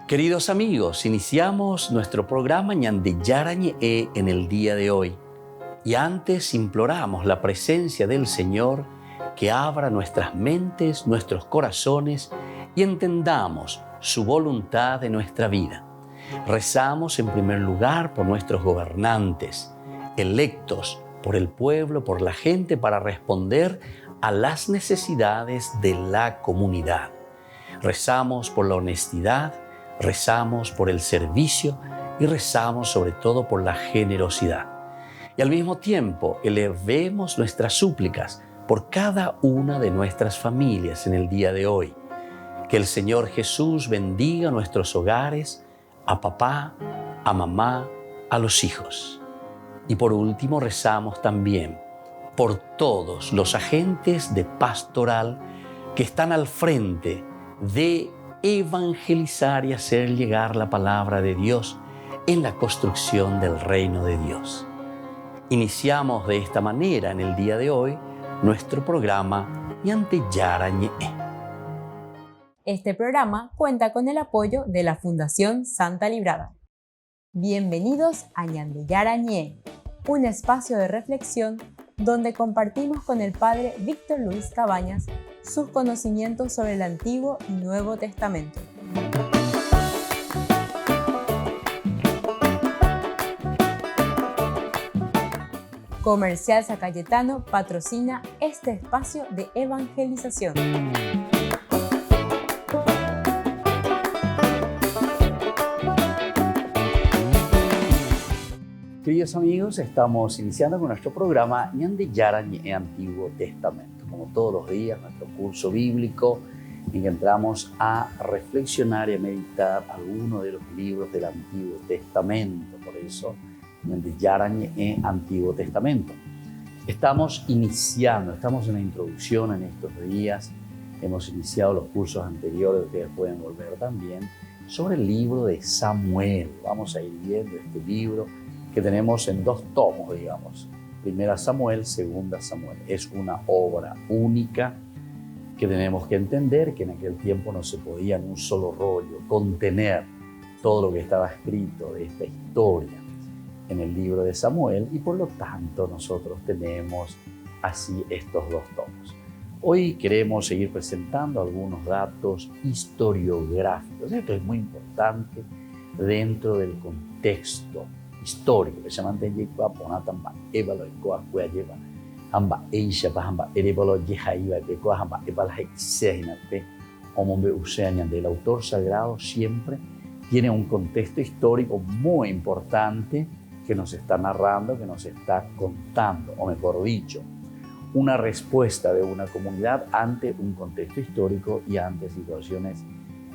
Queridos amigos, iniciamos nuestro programa Ñande Yarañe en el día de hoy. Y antes imploramos la presencia del Señor que abra nuestras mentes, nuestros corazones y entendamos su voluntad en nuestra vida. Rezamos en primer lugar por nuestros gobernantes, electos por el pueblo, por la gente, para responder a las necesidades de la comunidad. Rezamos por la honestidad, rezamos por el servicio y rezamos sobre todo por la generosidad. Y al mismo tiempo elevemos nuestras súplicas por cada una de nuestras familias en el día de hoy. Que el Señor Jesús bendiga nuestros hogares, a papá, a mamá, a los hijos. Y por último rezamos también por todos los agentes de pastoral que están al frente de evangelizar y hacer llegar la palabra de Dios en la construcción del reino de Dios. Iniciamos de esta manera en el día de hoy nuestro programa Ñande Yarañe. Este programa cuenta con el apoyo de la Fundación Santa Librada. Bienvenidos a Ñande Yarañe, un espacio de reflexión donde compartimos con el Padre Víctor Luis Cabañas sus conocimientos sobre el Antiguo y Nuevo Testamento. Comercial San Cayetano patrocina este espacio de evangelización. Queridos amigos, estamos iniciando con nuestro programa Ñande Yarañe Antiguo Testamento. Como todos los días, nuestro curso bíblico en que entramos a reflexionar y a meditar algunos de los libros del Antiguo Testamento. Por eso, Ñande Yarañe Antiguo Testamento. Estamos en la introducción en estos días. Hemos iniciado los cursos anteriores, ustedes pueden volver también, sobre el libro de Samuel. Vamos a ir viendo este libro que tenemos en 2 tomos, digamos. Primera Samuel, Segunda Samuel. Es una obra única que tenemos que entender que en aquel tiempo no se podía en un solo rollo contener todo lo que estaba escrito de esta historia en el libro de Samuel, y por lo tanto nosotros tenemos así estos 2 tomos. Hoy queremos seguir presentando algunos datos historiográficos. Esto es muy importante dentro del contexto histórico que se mantiene ponatamba evalo ikoa kuayeva amba eisha bahamba erebalo yehaiva bekoa amba ebala hexeinape omombe useañan. Del autor sagrado siempre tiene un contexto histórico muy importante que nos está narrando, que nos está contando, o mejor dicho, una respuesta de una comunidad ante un contexto histórico y ante situaciones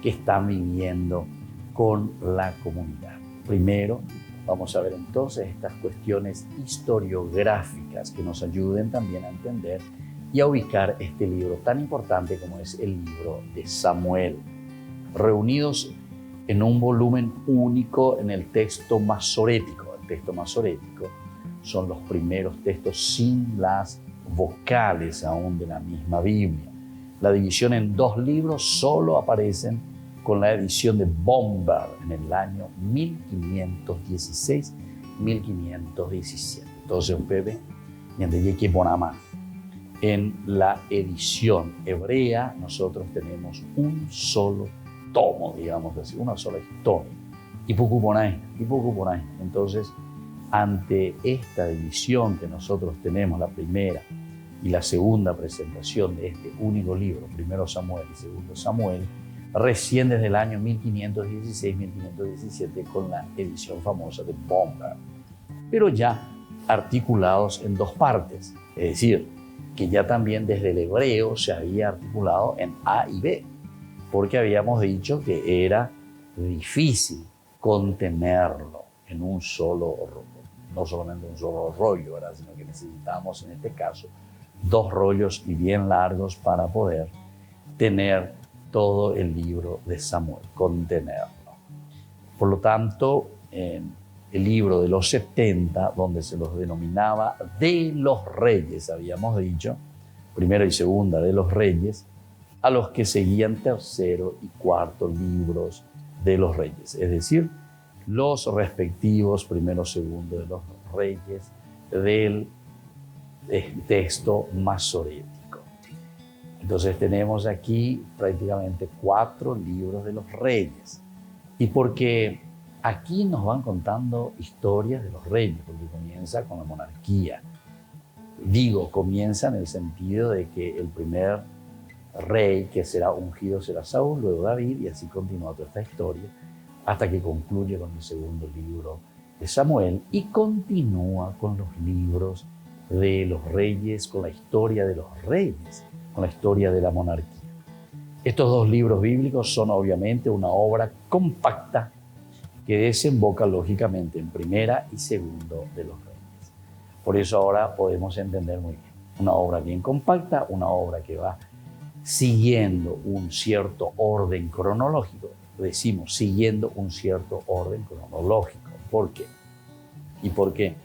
que están viviendo con la comunidad. Primero, vamos a ver entonces estas cuestiones historiográficas que nos ayuden también a entender y a ubicar este libro tan importante como es el libro de Samuel, reunidos en un volumen único en el texto masorético. El texto masorético son los primeros textos sin las vocales aún de la misma Biblia. La división en 2 libros solo aparecen con la edición de Bomber en el año 1516-1517. Entonces, Pepe, en la edición hebrea nosotros tenemos un solo tomo, digamos así, una sola historia. Y poco por ahí. Entonces, ante esta división que nosotros tenemos, la primera y la segunda presentación de este único libro, primero Samuel y segundo Samuel, recién desde el año 1516-1517 con la edición famosa de Bomber, pero ya articulados en 2 partes, es decir, que ya también desde el hebreo se había articulado en A y B, porque habíamos dicho que era difícil contenerlo en un solo rollo, no solamente un solo rollo, ¿verdad? Sino que necesitamos en este caso 2 rollos y bien largos para poder tener todo el libro de Samuel, contenerlo. Por lo tanto, en el libro de los 70, donde se los denominaba de los reyes, habíamos dicho, primera y segunda de los reyes, a los que seguían tercero y cuarto libros de los reyes, es decir, los respectivos primero, segundo de los reyes del texto masorético. Entonces tenemos aquí prácticamente 4 libros de los reyes. Y porque aquí nos van contando historias de los reyes, porque comienza con la monarquía. Digo, comienza en el sentido de que el primer rey que será ungido será Saúl, luego David, y así continúa toda esta historia, hasta que concluye con el segundo libro de Samuel y continúa con los libros de los reyes, con la historia de los reyes, con la historia de la monarquía. Estos 2 libros bíblicos son obviamente una obra compacta que desemboca lógicamente en primera y segundo de los reyes. Por eso ahora podemos entender muy bien. Una obra bien compacta, una obra que va siguiendo un cierto orden cronológico. Decimos siguiendo un cierto orden cronológico. ¿Por qué? Y porque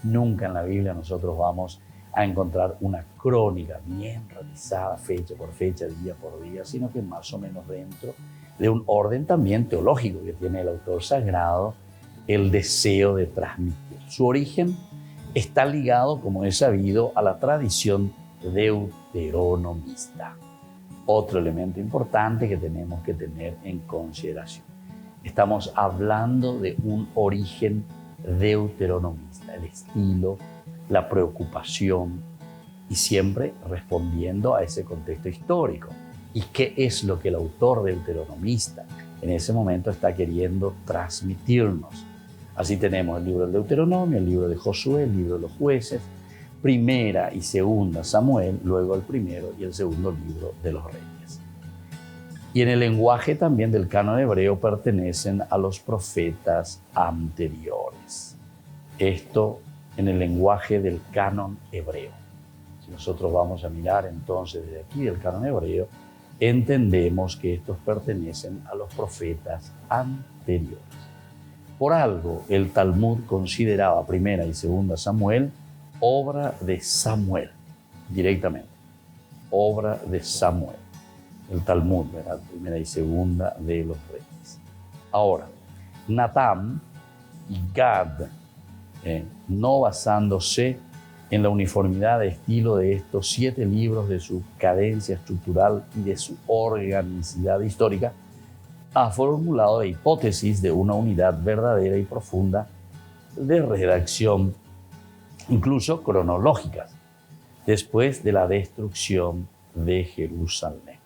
nunca en la Biblia nosotros vamos a encontrar una crónica bien realizada, fecha por fecha, día por día, sino que más o menos dentro de un orden también teológico que tiene el autor sagrado el deseo de transmitir. Su origen está ligado, como es sabido, a la tradición deuteronomista. Otro elemento importante que tenemos que tener en consideración. Estamos hablando de un origen deuteronomista, el estilo, la preocupación y siempre respondiendo a ese contexto histórico. ¿Y qué es lo que el autor deuteronomista en ese momento está queriendo transmitirnos? Así tenemos el libro del Deuteronomio, el libro de Josué, el libro de los jueces, primera y segunda Samuel, luego el primero y el segundo libro de los reyes. Y en el lenguaje también del canon hebreo pertenecen a los profetas anteriores. Esto en el lenguaje del canon hebreo. Si nosotros vamos a mirar entonces desde aquí del canon hebreo, entendemos que estos pertenecen a los profetas anteriores. Por algo, el Talmud consideraba primera y segunda Samuel obra de Samuel, directamente, obra de Samuel. El Talmud, ¿verdad? Primera y segunda de los reyes. Ahora, Natán y Gad, no basándose en la uniformidad de estilo de estos 7 libros, de su cadencia estructural y de su organicidad histórica, ha formulado la hipótesis de una unidad verdadera y profunda de redacción, incluso cronológicas, después de la destrucción de Jerusalén.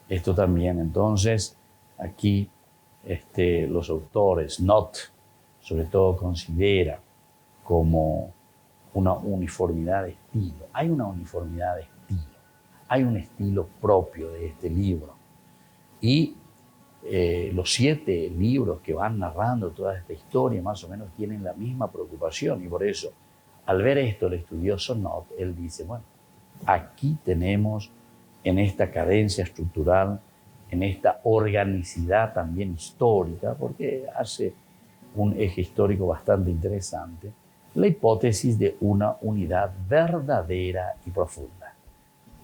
Esto también, entonces, aquí los autores, Not, sobre todo considera como una uniformidad de estilo. Hay una uniformidad de estilo, hay un estilo propio de este libro. Y los 7 libros que van narrando toda esta historia más o menos tienen la misma preocupación, y por eso, al ver esto, el estudioso Not, él dice, bueno, aquí tenemos en esta cadencia estructural, en esta organicidad también histórica, porque hace un eje histórico bastante interesante, la hipótesis de una unidad verdadera y profunda.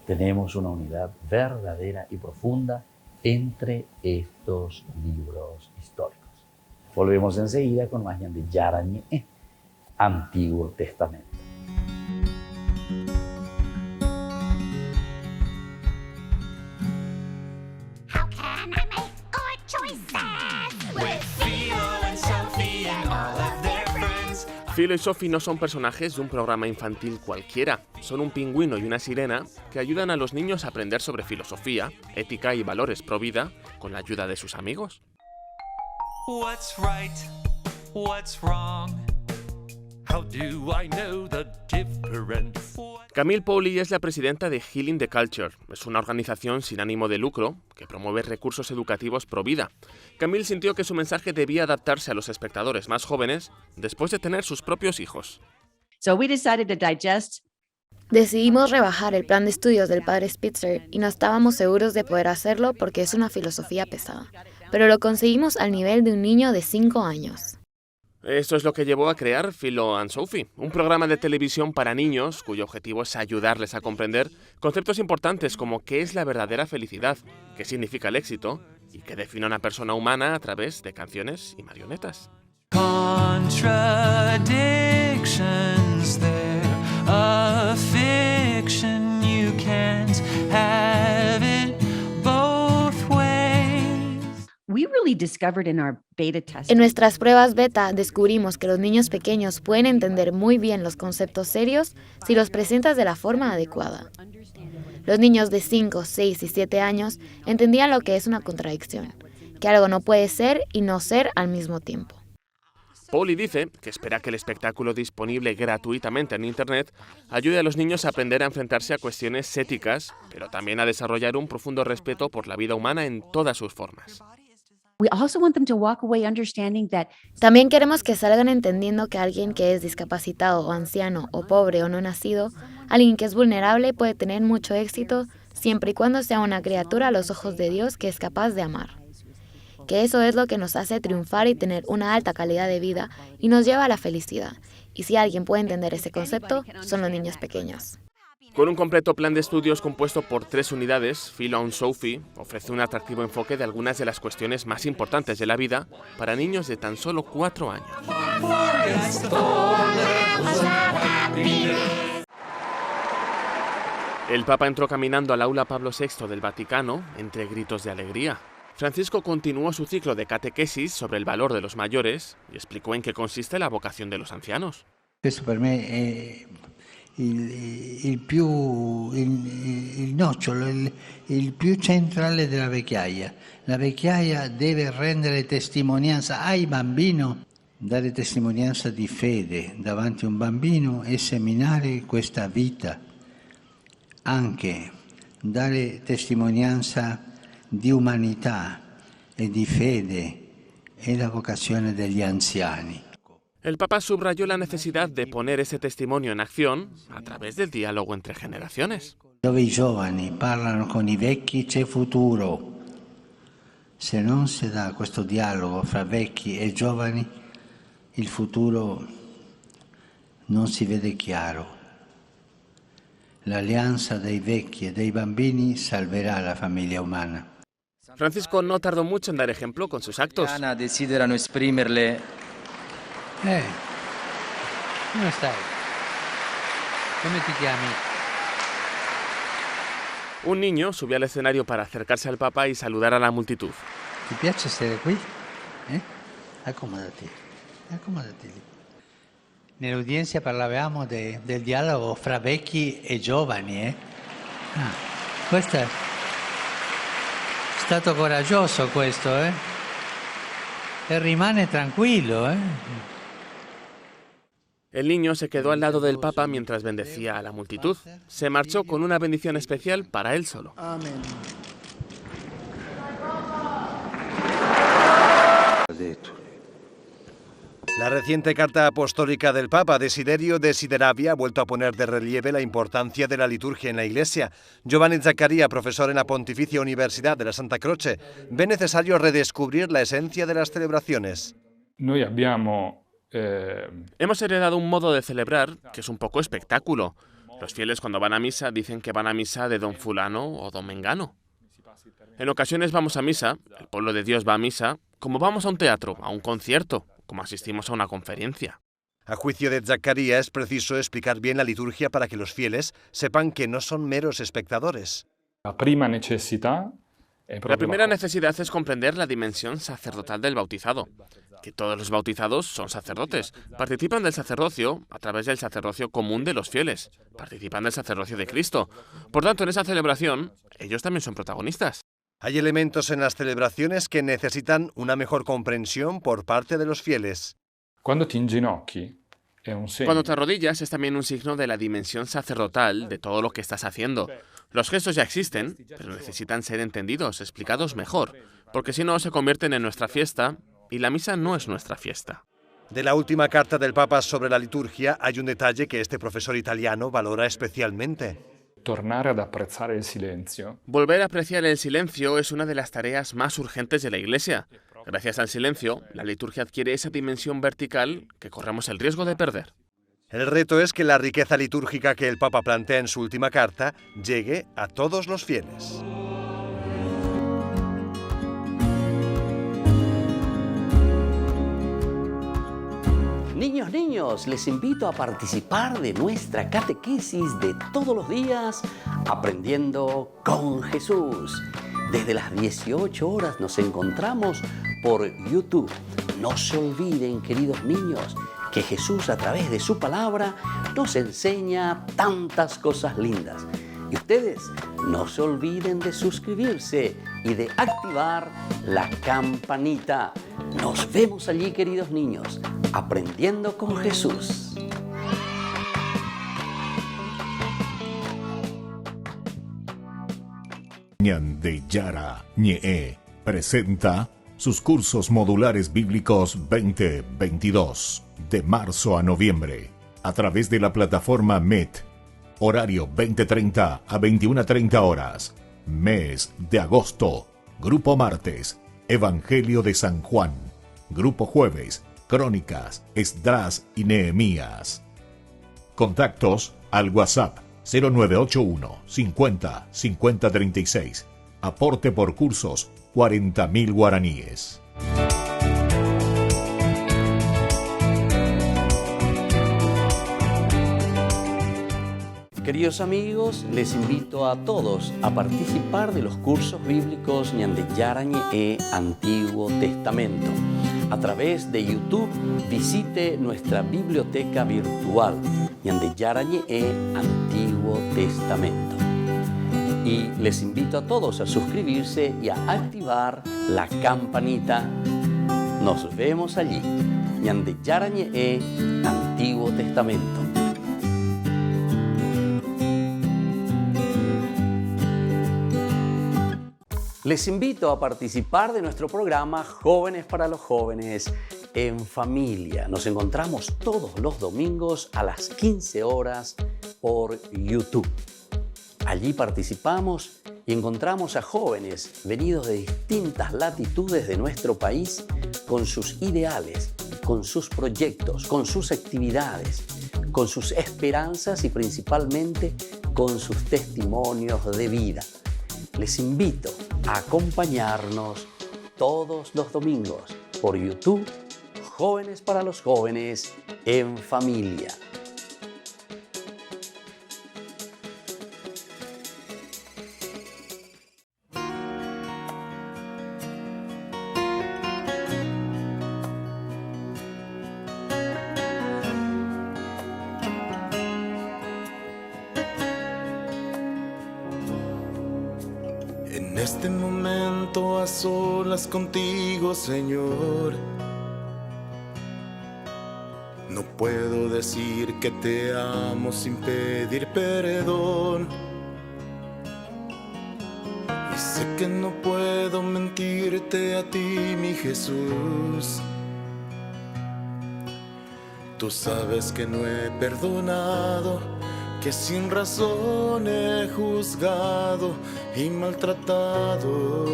Tenemos una unidad verdadera y profunda entre estos libros históricos. Volvemos enseguida con más de Yarañé, Antiguo Testamento. Philo y Sophie no son personajes de un programa infantil cualquiera. Son un pingüino y una sirena que ayudan a los niños a aprender sobre filosofía, ética y valores pro vida con la ayuda de sus amigos. What's right? What's wrong? How do I know the difference? Camille Pauli es la presidenta de Healing the Culture. Es una organización sin ánimo de lucro que promueve recursos educativos pro vida. Camille sintió que su mensaje debía adaptarse a los espectadores más jóvenes después de tener sus propios hijos. Decidimos rebajar el plan de estudios del padre Spitzer y no estábamos seguros de poder hacerlo porque es una filosofía pesada. Pero lo conseguimos al nivel de un niño de 5 años. Esto es lo que llevó a crear Philo and Sophie, un programa de televisión para niños cuyo objetivo es ayudarles a comprender conceptos importantes como qué es la verdadera felicidad, qué significa el éxito y que define a una persona humana a través de canciones y marionetas. Contradictions, they're a fiction, you can't have it both ways. En nuestras pruebas beta descubrimos que los niños pequeños pueden entender muy bien los conceptos serios si los presentas de la forma adecuada. Los niños de 5, 6 y 7 años entendían lo que es una contradicción, que algo no puede ser y no ser al mismo tiempo. Pauli dice que espera que el espectáculo disponible gratuitamente en Internet ayude a los niños a aprender a enfrentarse a cuestiones éticas, pero también a desarrollar un profundo respeto por la vida humana en todas sus formas. También queremos que salgan entendiendo que alguien que es discapacitado o anciano o pobre o no nacido, alguien que es vulnerable puede tener mucho éxito siempre y cuando sea una criatura a los ojos de Dios que es capaz de amar. Que eso es lo que nos hace triunfar y tener una alta calidad de vida y nos lleva a la felicidad. Y si alguien puede entender ese concepto, son los niños pequeños. Con un completo plan de estudios compuesto por 3 unidades, Philo and Sophie ofrece un atractivo enfoque de algunas de las cuestiones más importantes de la vida para niños de tan solo 4 años. El Papa entró caminando al aula Pablo VI del Vaticano entre gritos de alegría. Francisco continuó su ciclo de catequesis sobre el valor de los mayores y explicó en qué consiste la vocación de los ancianos. Questo per me è il nocciolo, il più centrale della vecchiaia. La vecchiaia deve rendere testimonianza ai bambini, dare testimonianza di fede davanti a un bambino e seminare questa vita. Anche dare testimonianza di umanità e di fede è la vocazione degli anziani. El Papa subrayó la necesidad de poner ese testimonio en acción a través del diálogo entre generaciones. Dove i giovani parlano con i vecchi c'è futuro. Se non si dà questo dialogo fra vecchi e giovani, il futuro non si vede chiaro. L'alleanza dei vecchi e dei bambini salverà la famiglia umana. Francisco no tardó mucho en dar ejemplo con sus actos. Desiderano esprimerle. Come stai? Come ti chiami? Un niño subió al escenario para acercarse al Papa y saludar a la multitud. Ti piace stare qui? Accomodati. Accomodati lì. Nell'udienza parlavamo del dialogo fra vecchi e giovani. Questo è stato coraggioso questo, E rimane tranquillo, El niño se quedó al lado del Papa mientras bendecía a la multitud. Se marchó con una bendición especial para él solo. Amen. La reciente carta apostólica del Papa Desiderio Desiderabia ha vuelto a poner de relieve la importancia de la liturgia en la Iglesia. Giovanni Zaccaria, profesor en la Pontificia Universidad de la Santa Croce, ve necesario redescubrir la esencia de las celebraciones. Hemos heredado un modo de celebrar que es un poco espectáculo. Los fieles cuando van a misa dicen que van a misa de don fulano o don mengano. En ocasiones vamos a misa, el pueblo de Dios va a misa, como vamos a un teatro, a un concierto, como asistimos a una conferencia. A juicio de Zaccaria es preciso explicar bien la liturgia para que los fieles sepan que no son meros espectadores. La primera necesidad es comprender la dimensión sacerdotal del bautizado, que todos los bautizados son sacerdotes, participan del sacerdocio a través del sacerdocio común de los fieles, participan del sacerdocio de Cristo. Por tanto, en esa celebración, ellos también son protagonistas. Hay elementos en las celebraciones que necesitan una mejor comprensión por parte de los fieles. Cuando te arrodillas es también un signo de la dimensión sacerdotal de todo lo que estás haciendo. Los gestos ya existen, pero necesitan ser entendidos, explicados mejor, porque si no se convierten en nuestra fiesta y la misa no es nuestra fiesta. De la última carta del Papa sobre la liturgia hay un detalle que este profesor italiano valora especialmente. Volver a apreciar el silencio es una de las tareas más urgentes de la Iglesia. Gracias al silencio, la liturgia adquiere esa dimensión vertical que corremos el riesgo de perder. El reto es que la riqueza litúrgica que el Papa plantea en su última carta llegue a todos los fieles. Niños, les invito a participar de nuestra catequesis de todos los días, Aprendiendo con Jesús. Desde las 18 horas nos encontramos por YouTube. No se olviden, queridos niños, que Jesús a través de su palabra nos enseña tantas cosas lindas. Y ustedes no se olviden de suscribirse y de activar la campanita. Nos vemos allí, queridos niños, Aprendiendo con Jesús. Ñande Yara Ñe presenta sus cursos modulares bíblicos 2022 de marzo a noviembre a través de la plataforma Meet. Horario 20:30 a 21:30 horas. Mes de agosto. Grupo martes, Evangelio de San Juan. Grupo jueves, Crónicas, Esdras y Nehemías. Contactos al WhatsApp 0981 50 50 36. Aporte por cursos 40.000 guaraníes. Queridos amigos, les invito a todos a participar de los cursos bíblicos Ñande Yara Ñe Antiguo Testamento. A través de YouTube visite nuestra biblioteca virtual Ñande Yara Ñe Antiguo Testamento. Y les invito a todos a suscribirse y a activar la campanita. Nos vemos allí. Ñande Yara Ñe Antiguo Testamento. Les invito a participar de nuestro programa Jóvenes para los Jóvenes en Familia. Nos encontramos todos los domingos a las 15 horas por YouTube. Allí participamos y encontramos a jóvenes venidos de distintas latitudes de nuestro país con sus ideales, con sus proyectos, con sus actividades, con sus esperanzas y principalmente con sus testimonios de vida. Les invito a acompañarnos todos los domingos por YouTube, Jóvenes para los Jóvenes en Familia. En este momento a solas contigo, Señor, no puedo decir que te amo sin pedir perdón. Y sé que no puedo mentirte a ti, mi Jesús. Tú sabes que no he perdonado, que sin razón he juzgado y maltratado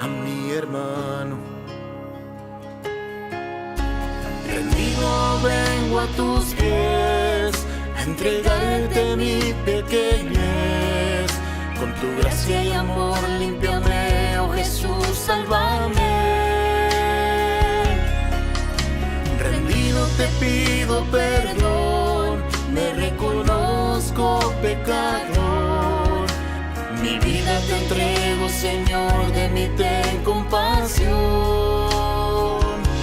a mi hermano. Rendido vengo a tus pies, a entregarte mi pequeñez. Con tu gracia y amor límpiame, oh Jesús, sálvame. Rendido te pido perdón, me reconozco pecador. Mi vida te entrego, Señor, de mí ten compasión,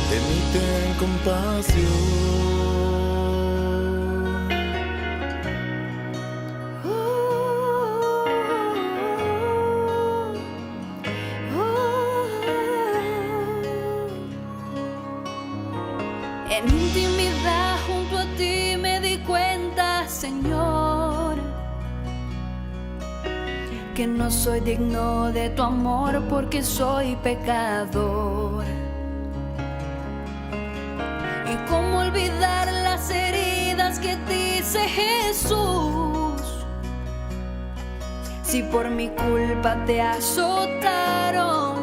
de mí ten compasión. En intimidad junto a ti me di cuenta, Señor, que no soy digno de tu amor porque soy pecador. Y cómo olvidar las heridas que te hice, Jesús, si por mi culpa te azotaron,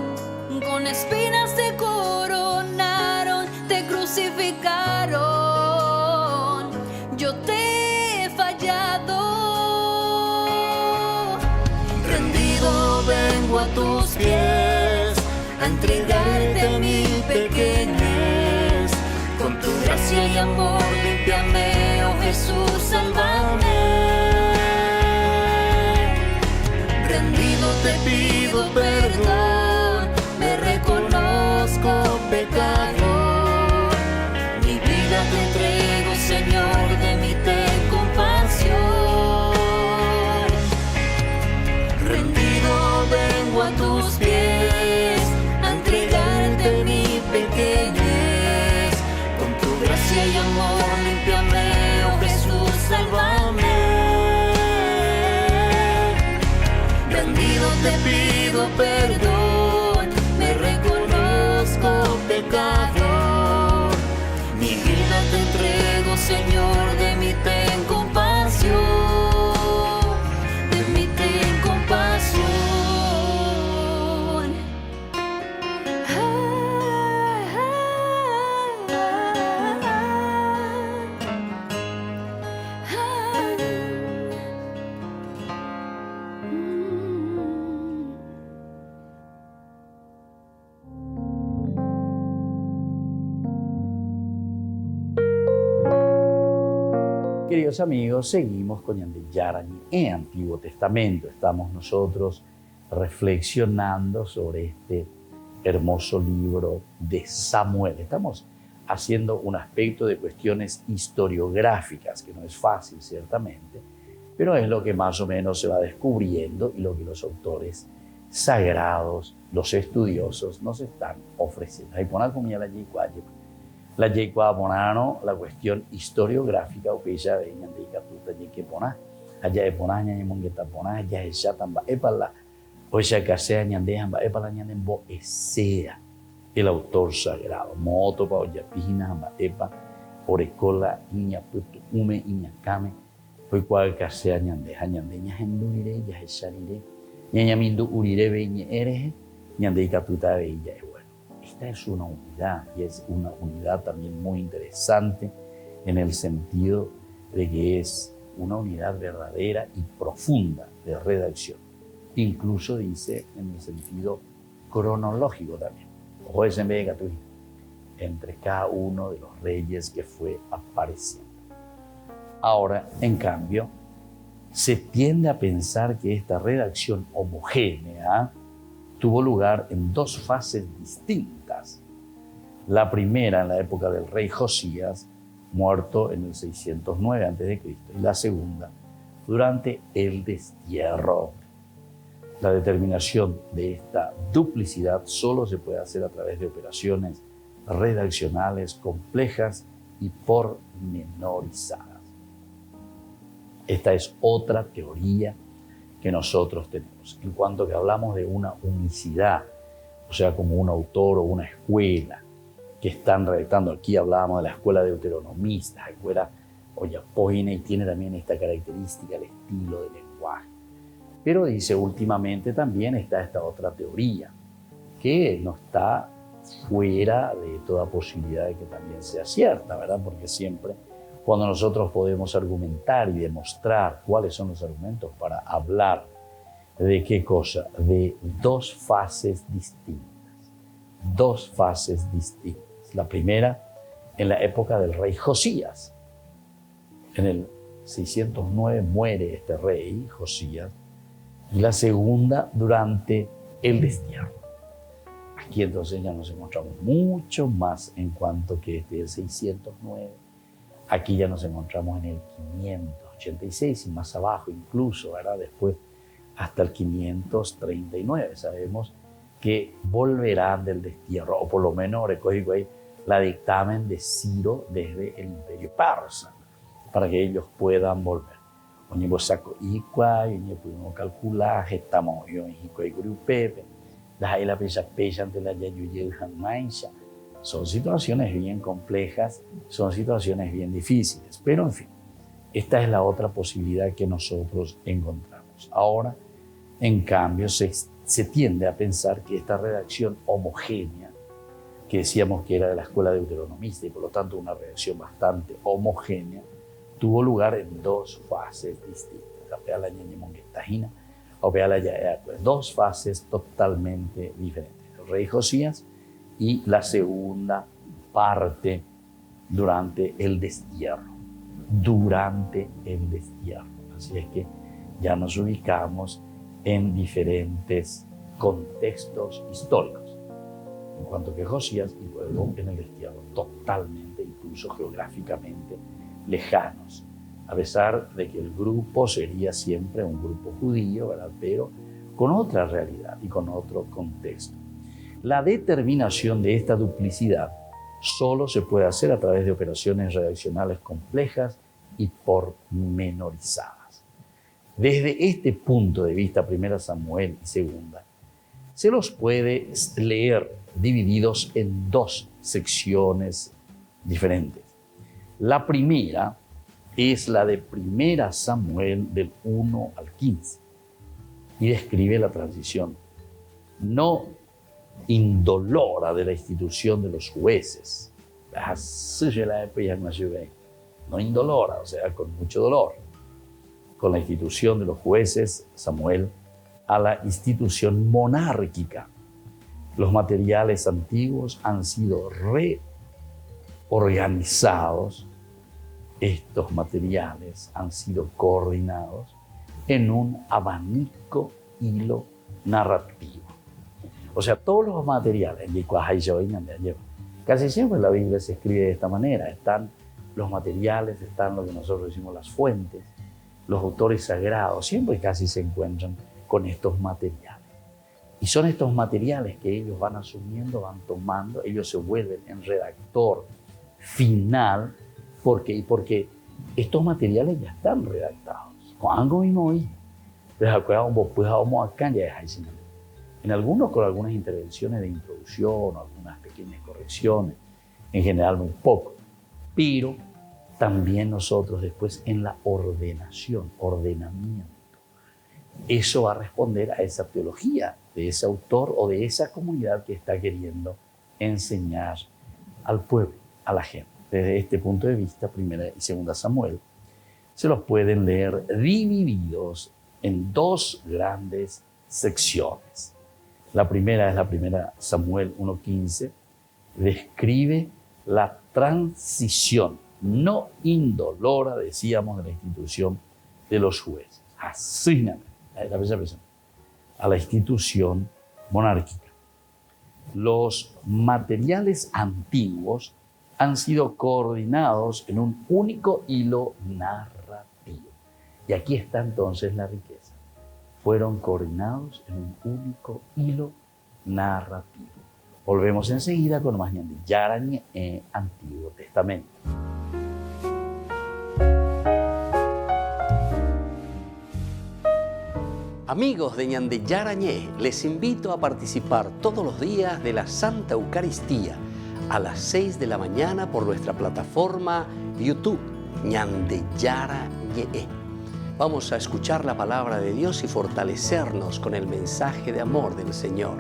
con espinas te coronaron, te crucificaron. Yo te he fallado. Rendido vengo a tus pies, a entregarte mi pequeñez. y amor, límpiame, oh Jesús, sálvame. Rendido te pido perdón, me reconozco pecador. Mi vida te entrego, Señor, de mí ten compasión. Rendido vengo a tus pies, a entregarte mi pequeñez. Con tu gracia y amor, límpiame, oh Jesús, sálvame. Rendido te pido perdón, me reconozco pecador. Mi vida te entrego, Señor, de mí ten compasión, de mí ten compasión. Queridos amigos, seguimos con Ñande Yara Ñe Antiguo Testamento. Estamos nosotros reflexionando sobre este hermoso libro de Samuel. Estamos haciendo un aspecto de cuestiones historiográficas, que no es fácil ciertamente, pero es lo que más o menos se va descubriendo y lo que los autores sagrados, los estudiosos, nos están ofreciendo. Ahí poner comida la yekwa ponano la cuestión historiográfica o que ella vengan de catuta que poná allá de poná ña mongueta poná allá de chatamba epala o ella que sea ñande hamba epala ñande bo esea el autor sagrado moto pa olla pina hamba epa orecola iña putu ume iña kame fue cual que sea ñande ña hendurire ya esharire ña mindu urire veñe ereje ñande catuta veilla. Esta es una unidad y es una unidad también muy interesante en el sentido de que es una unidad verdadera y profunda de redacción. Incluso dice en el sentido cronológico también. Ojo, es en vez de Catuí, entre cada uno de los reyes que fue apareciendo. Ahora, en cambio, se tiende a pensar que esta redacción homogénea tuvo lugar en dos fases distintas. La primera en la época del rey Josías, muerto en el 609 a.C., y la segunda durante el destierro. La determinación de esta duplicidad solo se puede hacer a través de operaciones redaccionales complejas y pormenorizadas. Esta es otra teoría que nosotros tenemos, en cuanto que hablamos de una unicidad, o sea, como un autor o una escuela que están redactando. Aquí hablábamos de la escuela deuteronomista, la escuela oyapoina, y tiene también esta característica, el estilo de lenguaje. Pero dice, últimamente también está esta otra teoría, que no está fuera de toda posibilidad de que también sea cierta, ¿verdad? Porque siempre cuando nosotros podemos argumentar y demostrar cuáles son los argumentos para hablar de qué cosa, de dos fases distintas. Dos fases distintas. La primera en la época del rey Josías. En el 609 muere este rey, Josías, y la segunda durante el destierro. Aquí entonces ya nos encontramos mucho más en cuanto que desde el 609. Aquí ya nos encontramos en el 586 y más abajo incluso, ¿verdad? Después hasta el 539. Sabemos que volverán del destierro, o por lo menos recogido ahí la dictamen de Ciro desde el imperio persa, para que ellos puedan volver. Oñebo saco igual, oñebo pudimos calcular, estamos yo en Jico y Grupepe, las la pecha ante la yayuye mancha. Son situaciones bien complejas, son situaciones bien difíciles, pero en fin, esta es la otra posibilidad que nosotros encontramos. Ahora, en cambio, se tiende a pensar que esta redacción homogénea, que decíamos que era de la escuela deuteronomista y por lo tanto una redacción bastante homogénea, tuvo lugar en dos fases distintas. Dos fases totalmente diferentes. El rey Josías y la segunda parte durante el destierro. Durante el destierro. Así es que ya nos ubicamos en diferentes contextos históricos, en cuanto que Josías y luego en el destierro, totalmente, incluso geográficamente lejanos, a pesar de que el grupo sería siempre un grupo judío, ¿verdad? Pero con otra realidad y con otro contexto. La determinación de esta duplicidad solo se puede hacer a través de operaciones redaccionales complejas y pormenorizadas. Desde este punto de vista, 1 Samuel y 2, se los puede leer divididos en dos secciones diferentes. La primera es la de 1 Samuel del 1 al 15 y describe la transición no indolora de la institución de los jueces. No indolora, o sea, con mucho dolor. Con la institución de los jueces, Samuel, a la institución monárquica. Los materiales antiguos han sido reorganizados. Estos materiales han sido coordinados en un abanico hilo narrativo. O sea, todos los materiales, casi siempre la Biblia se escribe de esta manera. Están los materiales, están lo que nosotros decimos las fuentes, los autores sagrados, siempre casi se encuentran con estos materiales. Y son estos materiales que ellos van asumiendo, van tomando, ellos se vuelven en redactor final. ¿Por qué? Porque estos materiales ya están redactados. En algunos con algunas intervenciones de introducción, algunas pequeñas correcciones, en general muy poco. Pero también nosotros después en la ordenación, ordenamiento. Eso va a responder a esa teología de ese autor o de esa comunidad que está queriendo enseñar al pueblo, a la gente. Desde este punto de vista, 1 y 2 Samuel se los pueden leer divididos en dos grandes secciones. La primera es la 1 Samuel 1:15, describe la transición no indolora, decíamos, de la institución de los jueces. Así, a la institución monárquica. Los materiales antiguos han sido coordinados en un único hilo narrativo. Y aquí está entonces la riqueza. Fueron coordinados en un único hilo narrativo. Volvemos enseguida con más Ñande Yarañe en Antiguo Testamento. Amigos de Ñande Yarañe, les invito a participar todos los días de la Santa Eucaristía a las 6 de la mañana por nuestra plataforma YouTube, Ñande Yarañe. Vamos a escuchar la palabra de Dios y fortalecernos con el mensaje de amor del Señor.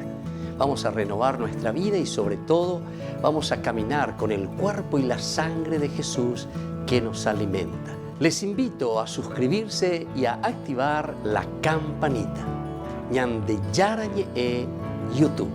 Vamos a renovar nuestra vida y sobre todo vamos a caminar con el cuerpo y la sangre de Jesús que nos alimenta. Les invito a suscribirse y a activar la campanita. Ñande Yarañe YouTube.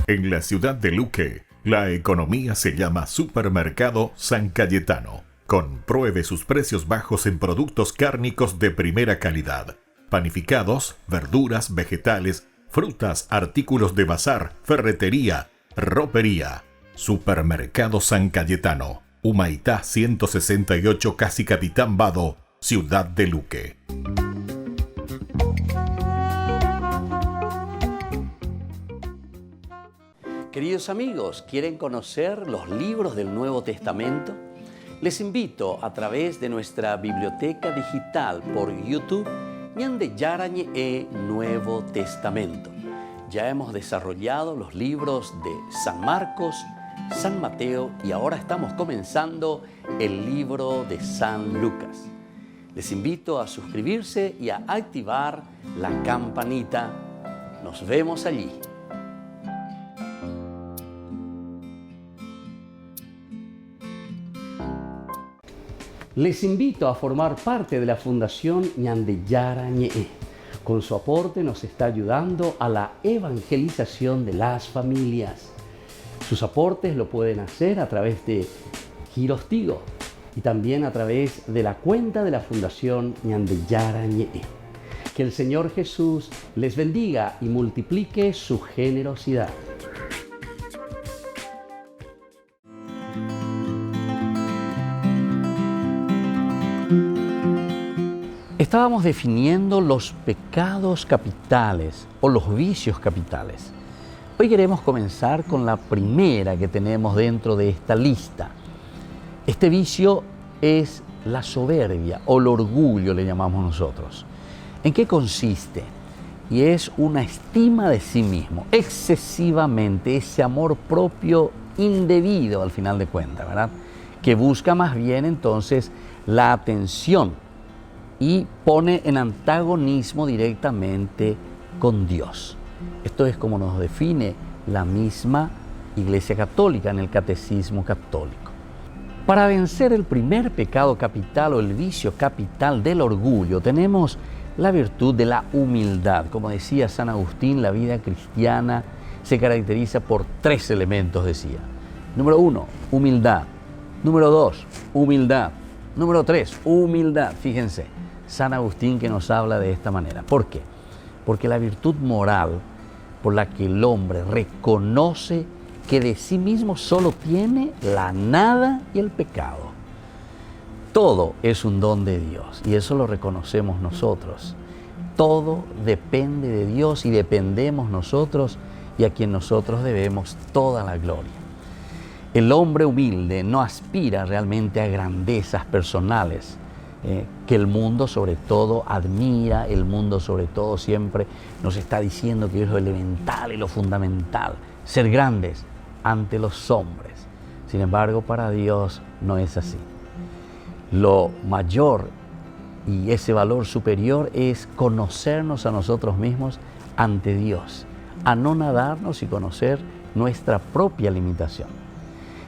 En la ciudad de Luque, la economía se llama Supermercado San Cayetano. Compruebe sus precios bajos en productos cárnicos de primera calidad. Panificados, verduras, vegetales, frutas, artículos de bazar, ferretería, ropería. Supermercado San Cayetano, Humaitá 168, Casi Capitán Vado, ciudad de Luque. Queridos amigos, ¿quieren conocer los libros del Nuevo Testamento? Les invito a través de nuestra biblioteca digital por YouTube, Ñande Yarañe Nuevo Testamento. Ya hemos desarrollado los libros de San Marcos, San Mateo y ahora estamos comenzando el libro de San Lucas. Les invito a suscribirse y a activar la campanita. Nos vemos allí. Les invito a formar parte de la Fundación Ñandeyara Ñe'e. Con su aporte nos está ayudando a la evangelización de las familias. Sus aportes lo pueden hacer a través de Giros Tigo y también a través de la cuenta de la Fundación Ñandeyara Ñe'e. Que el Señor Jesús les bendiga y multiplique su generosidad. Estábamos definiendo los pecados capitales o los vicios capitales. Hoy queremos comenzar con la primera que tenemos dentro de esta lista. Este vicio es la soberbia o el orgullo, le llamamos nosotros. ¿En qué consiste? Y es una estima de sí mismo, excesivamente, ese amor propio indebido al final de cuentas, ¿verdad? Que busca más bien entonces la atención y pone en antagonismo directamente con Dios. Esto es como nos define la misma Iglesia Católica en el Catecismo Católico. Para vencer el primer pecado capital o el vicio capital del orgullo, tenemos la virtud de la humildad. Como decía San Agustín, la vida cristiana se caracteriza por 3 elementos, decía. Número 1, humildad. Número 2, humildad. Número 3, humildad. Fíjense, San Agustín que nos habla de esta manera. ¿Por qué? Porque la virtud moral por la que el hombre reconoce que de sí mismo solo tiene la nada y el pecado. Todo es un don de Dios y eso lo reconocemos nosotros. Todo depende de Dios y dependemos nosotros y a quien nosotros debemos toda la gloria. El hombre humilde no aspira realmente a grandezas personales, que el mundo sobre todo admira, el mundo sobre todo siempre nos está diciendo que es lo elemental y lo fundamental, ser grandes ante los hombres. Sin embargo, para Dios no es así. Lo mayor y ese valor superior es conocernos a nosotros mismos ante Dios, anonadarnos y conocer nuestra propia limitación.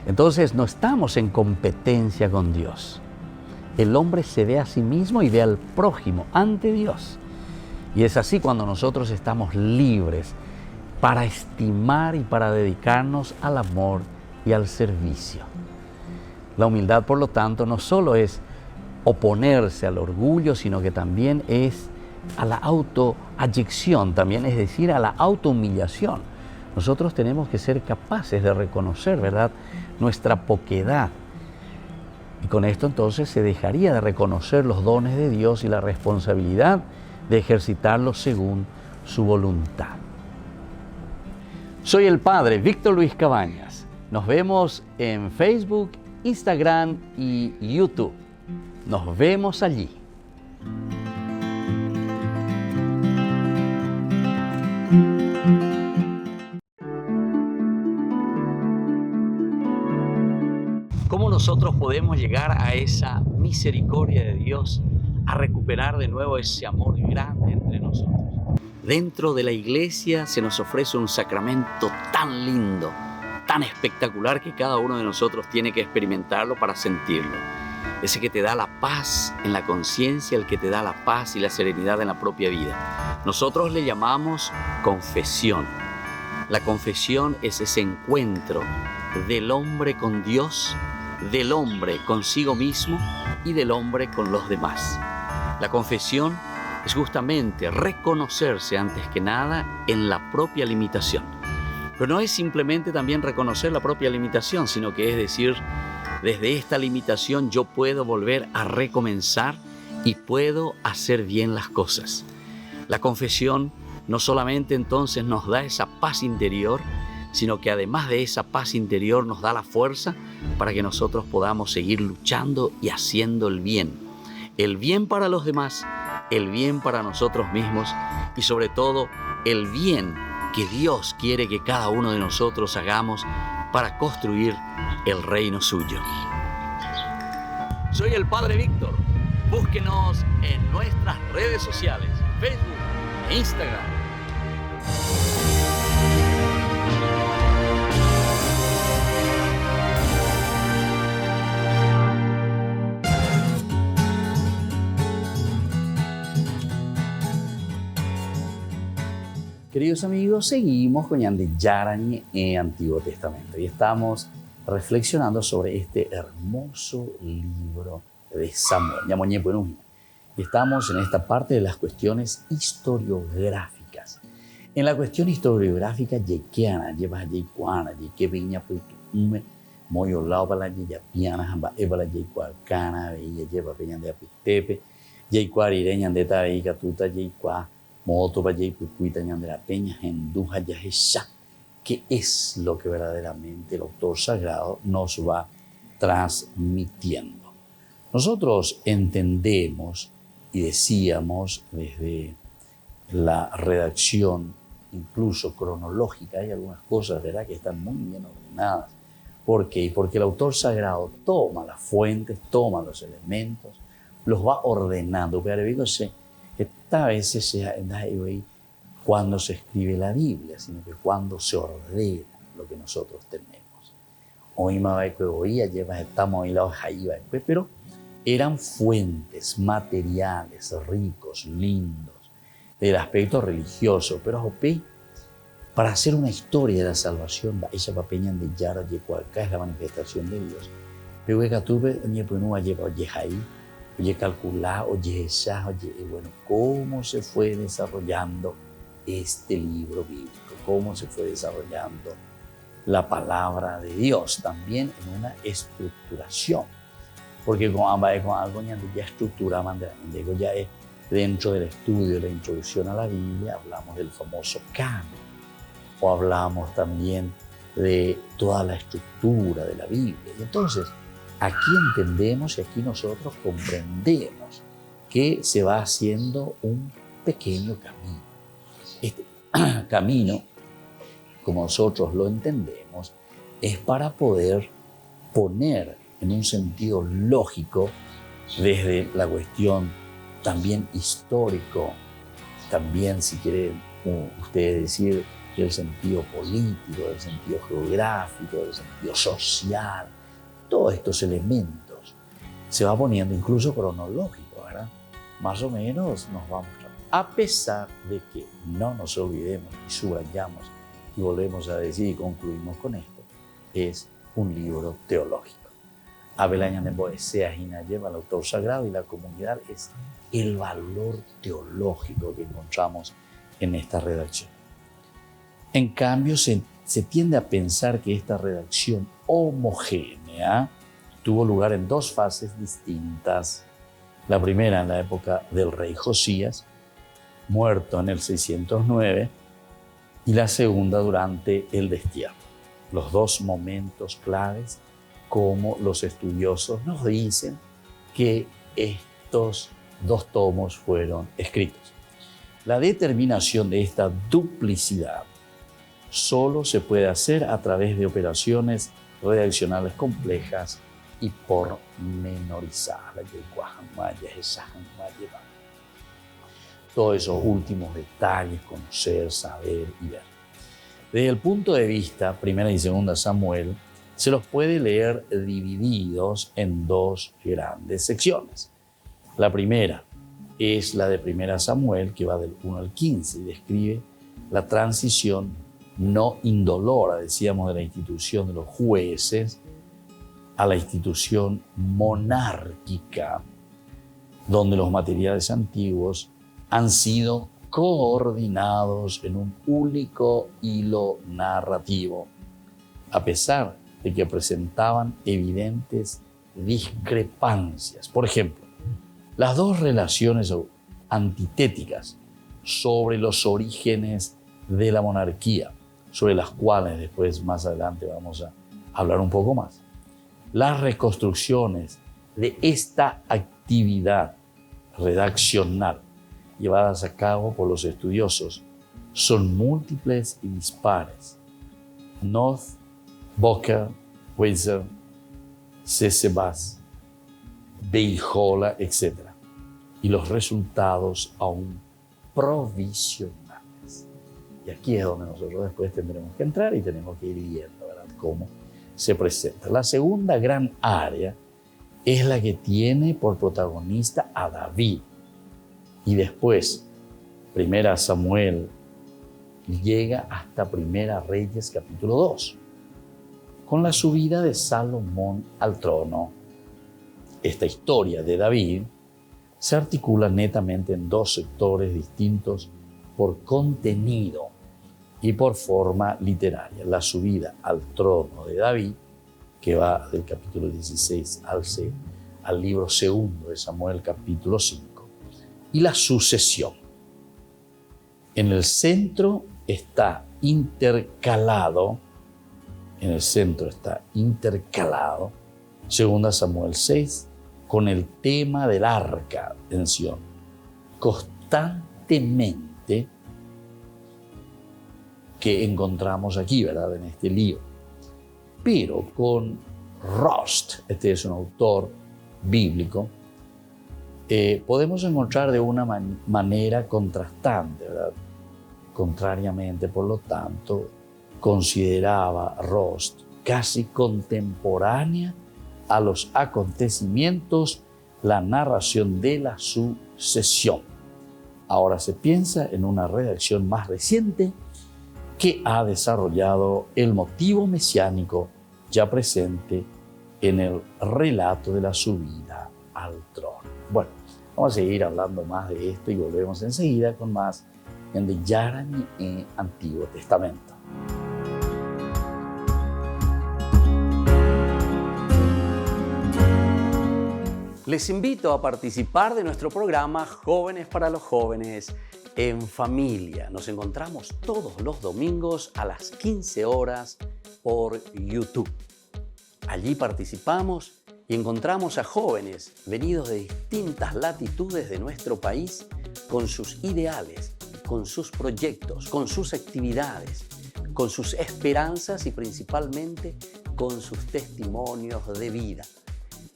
Entonces no estamos en competencia con Dios. El hombre se ve a sí mismo y ve al prójimo ante Dios. Y es así cuando nosotros estamos libres para estimar y para dedicarnos al amor y al servicio. La humildad, por lo tanto, no solo es oponerse al orgullo, sino que también es a la autoayección, también es decir, a la autohumillación. Nosotros tenemos que ser capaces de reconocer, ¿verdad?, nuestra poquedad. Y con esto entonces se dejaría de reconocer los dones de Dios y la responsabilidad de ejercitarlos según su voluntad. Soy el Padre Víctor Luis Cabañas. Nos vemos en Facebook, Instagram y YouTube. Nos vemos allí. ¿Cómo nosotros podemos llegar a esa misericordia de Dios, a recuperar de nuevo ese amor grande entre nosotros? Dentro de la iglesia se nos ofrece un sacramento tan lindo, tan espectacular que cada uno de nosotros tiene que experimentarlo para sentirlo. Ese que te da la paz en la conciencia, el que te da la paz y la serenidad en la propia vida. Nosotros le llamamos confesión. La confesión es ese encuentro del hombre con Dios, del hombre consigo mismo y del hombre con los demás. La confesión es justamente reconocerse antes que nada en la propia limitación. Pero no es simplemente también reconocer la propia limitación, sino que es decir, desde esta limitación yo puedo volver a recomenzar y puedo hacer bien las cosas. La confesión no solamente entonces nos da esa paz interior, sino que además de esa paz interior nos da la fuerza para que nosotros podamos seguir luchando y haciendo el bien. El bien para los demás, el bien para nosotros mismos y sobre todo el bien que Dios quiere que cada uno de nosotros hagamos para construir el reino suyo. Soy el Padre Víctor. Búsquenos en nuestras redes sociales, Facebook e Instagram. Queridos amigos, seguimos con Ñande Yarañe en Antiguo Testamento y estamos reflexionando sobre este hermoso libro de Samuel. Y estamos en esta parte de las cuestiones historiográficas. En la cuestión historiográfica, yekeana, lleva yekuana, yekeviña, puitume, moyolao para la yeyapiana, jamba para la yekuarcana, veía lleva peña de apitepe, yekuarireña de tareica, tuta yekua, moto para yekuita de la peña, henduja yajesha. ¿Qué es lo que verdaderamente el autor sagrado nos va transmitiendo? Nosotros entendemos y decíamos desde la redacción, incluso cronológica, hay algunas cosas, ¿verdad?, que están muy bien ordenadas. ¿Por qué? Porque el autor sagrado toma las fuentes, toma los elementos, los va ordenando. Pero esta vez sea cuando se escribe la Biblia, sino que cuando se ordena lo que nosotros tenemos. Hoy lleva estamos ahí la pero eran fuentes, materiales ricos, lindos, del aspecto religioso, pero para hacer una historia de la salvación, esa papeña de Yara Yecualca es la manifestación de Dios. Pero que tuve oye calcular, oye esa, oye, bueno, cómo se fue desarrollando este libro bíblico, cómo se fue desarrollando la palabra de Dios, también en una estructuración. Porque con algo ya estructuramos, ya es dentro del estudio de la introducción a la Biblia, hablamos del famoso canon, o hablamos también de toda la estructura de la Biblia. Y entonces, aquí entendemos y aquí nosotros comprendemos que se va haciendo un pequeño camino. Este camino, como nosotros lo entendemos, es para poder poner en un sentido lógico, desde la cuestión también histórico, también, si quieren ustedes decir, del sentido político, del sentido geográfico, del sentido social, todos estos elementos se va poniendo incluso cronológico, ¿verdad? Más o menos nos vamos a pesar de que no nos olvidemos y subrayamos y volvemos a decir y concluimos con esto, es un libro teológico. Abelaña de Boesea Gina lleva al autor sagrado y la comunidad es el valor teológico que encontramos en esta redacción. En cambio, se tiende a pensar que esta redacción homogénea tuvo lugar en dos fases distintas. La primera en la época del rey Josías, muerto en el 609, y la segunda durante el destierro. Los dos momentos claves, como los estudiosos nos dicen que estos dos tomos fueron escritos. La determinación de esta duplicidad solo se puede hacer a través de operaciones redaccionales complejas y pormenorizadas. Todos esos últimos detalles, conocer, saber y ver. Desde el punto de vista, primera y segunda Samuel, se los puede leer divididos en dos grandes secciones. La primera es la de primera Samuel, que va del 1 al 15 y describe la transición no indolora, decíamos, de la institución de los jueces a la institución monárquica, donde los materiales antiguos han sido coordinados en un único hilo narrativo, a pesar de que presentaban evidentes discrepancias. Por ejemplo, las dos relaciones antitéticas sobre los orígenes de la monarquía, sobre las cuales después, más adelante, vamos a hablar un poco más. Las reconstrucciones de esta actividad redaccional llevadas a cabo por los estudiosos son múltiples y dispares. North, Boker, Weiser, Cesebas, Beijola, etc. Y los resultados aún provisionales. Y aquí es donde nosotros después tendremos que entrar y tenemos que ir viendo, ¿verdad?, cómo se presenta. La segunda gran área es la que tiene por protagonista a David. Y después, primera Samuel y llega hasta Primera Reyes capítulo 2, con la subida de Salomón al trono. Esta historia de David se articula netamente en dos sectores distintos por contenido y por forma literaria. La subida al trono de David, que va del capítulo 16 al libro segundo de Samuel, capítulo 5, y la sucesión. En el centro está intercalado, segunda Samuel 6, con el tema del arca en Sion, constantemente que encontramos aquí, ¿verdad?, en este libro. Pero con Rost, este es un autor bíblico, podemos encontrar de una manera contrastante, ¿verdad? Contrariamente, por lo tanto, consideraba Rost casi contemporánea a los acontecimientos la narración de la sucesión. Ahora se piensa en una redacción más reciente que ha desarrollado el motivo mesiánico ya presente en el relato de la subida al trono. Bueno, vamos a seguir hablando más de esto y volvemos enseguida con más en el Yarañé Antiguo Testamento. Les invito a participar de nuestro programa Jóvenes para los Jóvenes en Familia. Nos encontramos todos los domingos a las 15 horas por YouTube. Allí participamos y encontramos a jóvenes venidos de distintas latitudes de nuestro país con sus ideales, con sus proyectos, con sus actividades, con sus esperanzas y principalmente con sus testimonios de vida.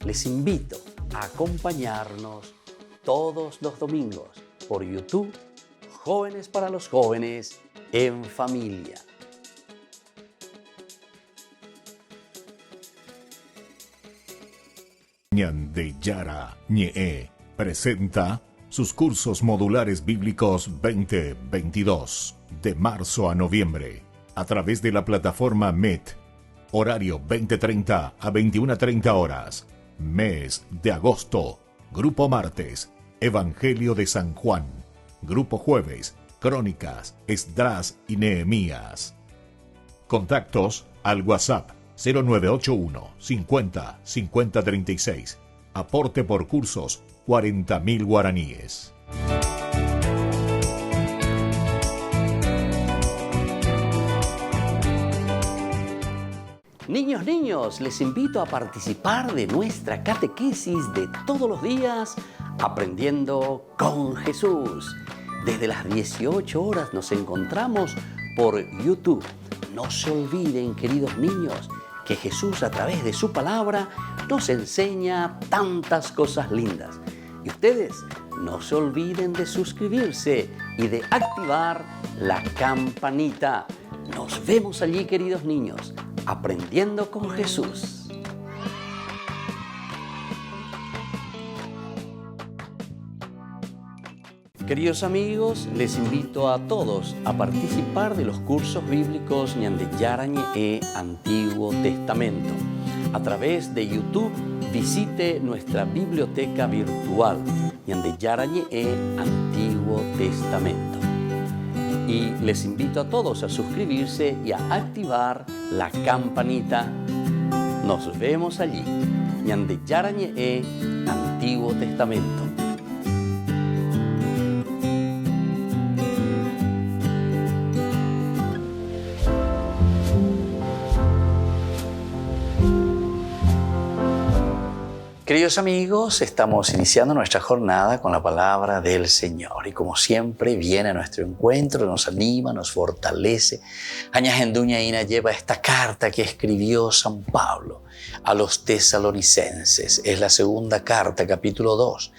Les invito a acompañarnos todos los domingos por YouTube, Jóvenes para los Jóvenes en Familia. Ñande Yarañé presenta sus cursos modulares bíblicos 2022 de marzo a noviembre a través de la plataforma Meet, horario 20:30 a 21:30 horas. Mes de agosto, Grupo Martes, Evangelio de San Juan. Grupo Jueves, Crónicas, Esdras y Nehemías. Contactos al WhatsApp 0981 50 50 36. Aporte por cursos 40.000 guaraníes. Niños, les invito a participar de nuestra catequesis de todos los días, Aprendiendo con Jesús. Desde las 18 horas nos encontramos por YouTube. No se olviden, queridos niños, que Jesús a través de su palabra nos enseña tantas cosas lindas. Y ustedes no se olviden de suscribirse y de activar la campanita. Nos vemos allí, queridos niños, Aprendiendo con Jesús. Queridos amigos, les invito a todos a participar de los cursos bíblicos Ñande Yarañé Antiguo Testamento. A través de YouTube, visite nuestra biblioteca virtual Ñande Yarañé Antiguo Testamento. Y les invito a todos a suscribirse y a activar la campanita. Nos vemos allí. Ñande Yarañé Antiguo Testamento. Queridos amigos, estamos iniciando nuestra jornada con la palabra del Señor y como siempre viene a nuestro encuentro, nos anima, nos fortalece. Añajenduñaína lleva esta carta que escribió San Pablo a los tesalonicenses. Es la segunda carta, capítulo 2,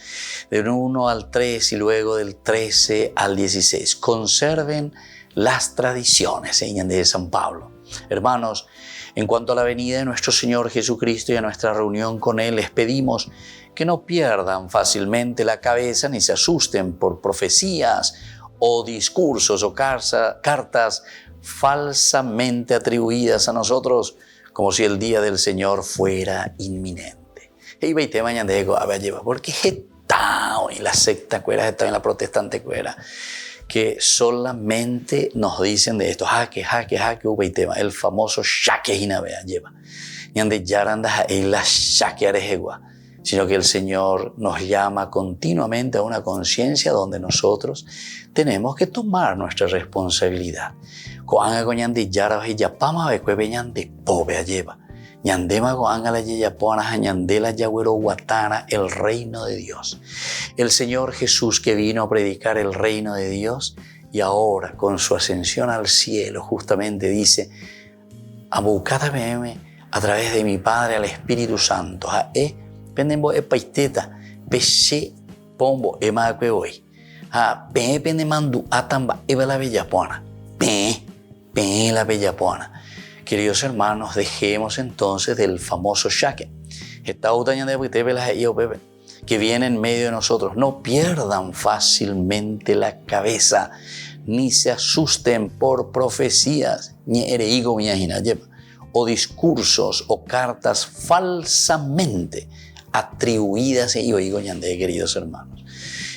del 1 al 3 y luego del 13 al 16. Conserven las tradiciones, señan de San Pablo. Hermanos, en cuanto a la venida de nuestro Señor Jesucristo y a nuestra reunión con Él, les pedimos que no pierdan fácilmente la cabeza ni se asusten por profecías o discursos o cartas falsamente atribuidas a nosotros como si el día del Señor fuera inminente. Y veinte mañana digo, a ver, lleva, porque está en la secta cuera, está en la protestante cuera, que solamente nos dicen de esto, jaque, el famoso shaque hinabea lleva. Y ande ya andas en la shaque arejegua, sino que el Señor nos llama continuamente a una conciencia donde nosotros tenemos que tomar nuestra responsabilidad. Coanga con ñande yara ya pama becue beñande pobe lleva. Ñandema coanga la yeyapona ñandela yagüero guatana el reino de Dios. El Señor Jesús que vino a predicar el reino de Dios y ahora con su ascensión al cielo justamente dice: Abucátame a través de mi Padre al Espíritu Santo. Pendembo paisteta peche pombo ema hoy. Pende mandu atamba eva la bellapona. Pe la bellapona. Queridos hermanos, dejemos entonces del famoso shaque que viene en medio de nosotros. No pierdan fácilmente la cabeza, ni se asusten por profecías, o discursos o cartas falsamente atribuidas, queridos hermanos.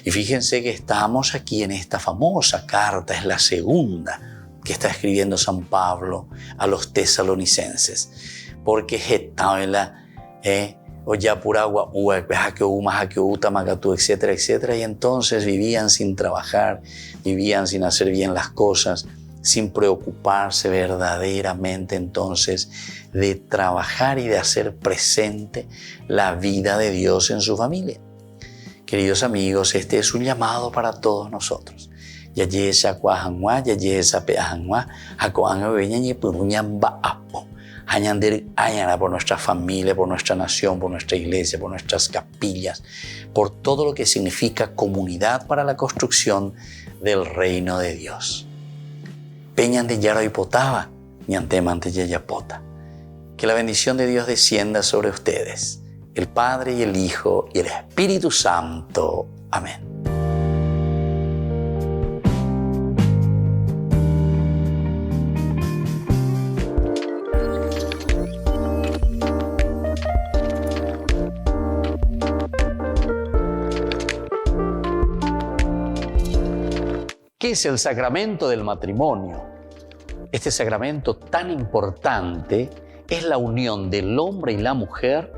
Y fíjense que estamos aquí en esta famosa carta, es la segunda que está escribiendo San Pablo a los tesalonicenses, porque etcétera, etcétera, y entonces vivían sin trabajar, vivían sin hacer bien las cosas, sin preocuparse verdaderamente entonces de trabajar y de hacer presente la vida de Dios en su familia. Queridos amigos, este es un llamado para todos nosotros. Ya yesa cuajanwa, ya yesa peajanwa, jacoanga beñañe puruñamba apo. Añander añana por nuestra familia, por nuestra nación, por nuestra iglesia, por nuestras capillas, por todo lo que significa comunidad para la construcción del reino de Dios. Peñan de yaro y potaba, ñantemante yayapota. Que la bendición de Dios descienda sobre ustedes, el Padre y el Hijo y el Espíritu Santo. Amén. ¿Qué es el sacramento del matrimonio? Este sacramento tan importante es la unión del hombre y la mujer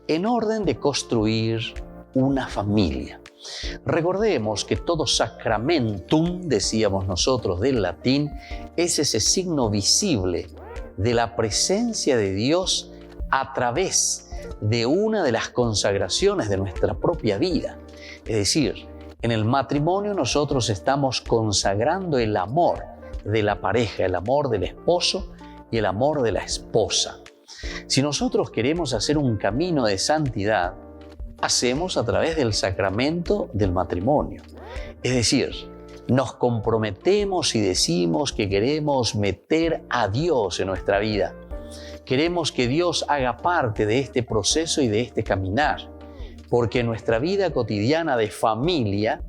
en orden de construir una familia. Recordemos que todo sacramentum, decíamos nosotros del latín, es ese signo visible de la presencia de Dios a través de una de las consagraciones de nuestra propia vida. Es decir, en el matrimonio nosotros estamos consagrando el amor de la pareja, el amor del esposo y el amor de la esposa. Si nosotros queremos hacer un camino de santidad, hacemos a través del sacramento del matrimonio. Es decir, nos comprometemos y decimos que queremos meter a Dios en nuestra vida. Queremos que Dios haga parte de este proceso y de este caminar. Porque nuestra vida cotidiana de familia,